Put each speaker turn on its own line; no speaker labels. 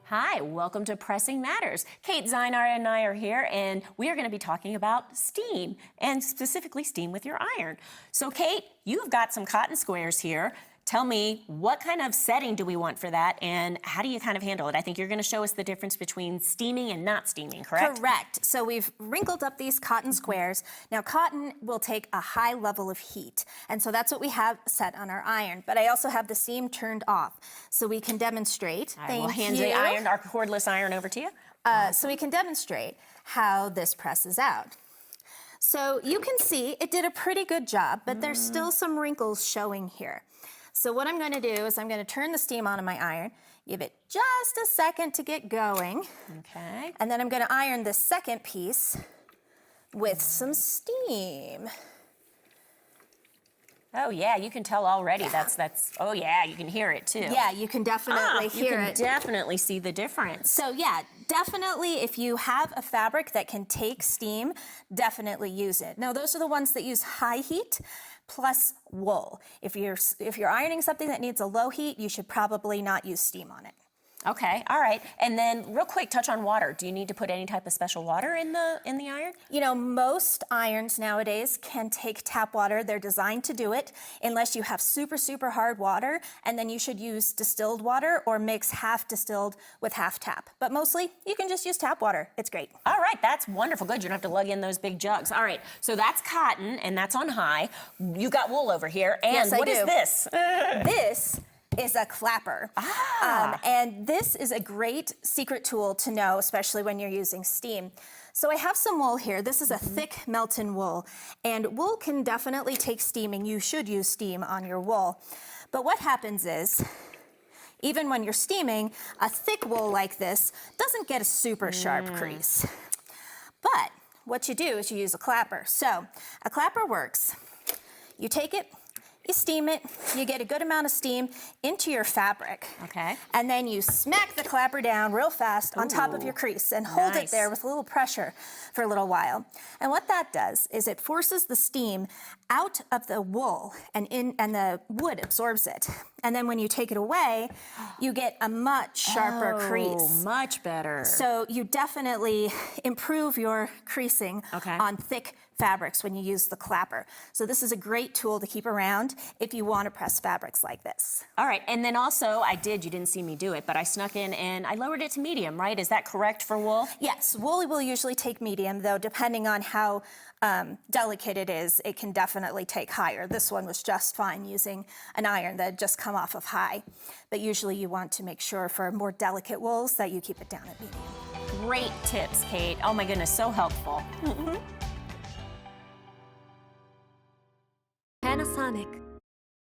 Hi, welcome to Pressing Matters. Kate, Zyanard, and I are here, and we are going to be talking about steam, and specifically steam with your iron. So, Kate, you've got some cotton squares here. Tell me, what kind of setting do we want for that, and how do you kind of handle it? I think you're going to show us the difference between steaming and not steaming, correct?
Correct. So we've wrinkled up these cotton squares. Now, cotton will take a high level of heat, and so that's what we have set on our iron. But I also have the steam turned off, so we can demonstrate.
I will hand the iron, our cordless iron, over to you.
So we can demonstrate how this presses out. So you can see it did a pretty good job, but there's still some wrinkles showing here. So what I'm going to do is I'm going to turn the steam on my iron, give it just a second to get going.
Okay.
And then I'm going to iron this second piece with some steam.
Oh yeah, you can tell already. Yeah. That's. Oh yeah, you can hear it too.
Yeah, you can definitely hear it.
You can definitely see the difference.
So yeah, definitely if you have a fabric that can take steam, definitely use it. Now those are the ones that use high heat plus wool. If you're ironing something that needs a low heat, you should probably not use steam on it.
Okay, all right. And then real quick, touch on water. Do you need to put any type of special water in the iron?
You know, most irons nowadays can take tap water. They're designed to do it unless you have super, super hard water, and then you should use distilled water or mix half distilled with half tap. But mostly, you can just use tap water. It's great.
All right, that's wonderful. Good, you don't have to lug in those big jugs. All right, so that's cotton, and that's on high. You got wool over here, and
yes,
what is this?
This is a clapper. And this is a great secret tool to know, especially when you're using steam. So I have some wool here. This is a thick Melton wool, and wool can definitely take steaming. You should use steam on your wool. But what happens is, even when you're steaming, a thick wool like this doesn't get a super sharp crease. But what you do is you use a clapper. So a clapper works. You take it, you steam it, you get a good amount of steam into your fabric.
Okay.
And then you smack the clapper down real fast on top of your crease and hold it there with a little pressure for a little while. And what that does is it forces the steam out of the wool and the wood absorbs it. And then when you take it away, you get a much sharper crease.
Oh, much better.
So you definitely improve your creasing on thick fabrics when you use the clapper. So this is a great tool to keep around if you want to press fabrics like this.
All right, and then also, you didn't see me do it, but I snuck in and I lowered it to medium, right? Is that correct for wool?
Yes, wool will usually take medium, though depending on how delicate it is, it can definitely take higher. This one was just fine using an iron that had just come off of high. But usually you want to make sure for more delicate wools that you keep it down at medium.
Great tips, Kate. Oh my goodness, so helpful.
Panasonic.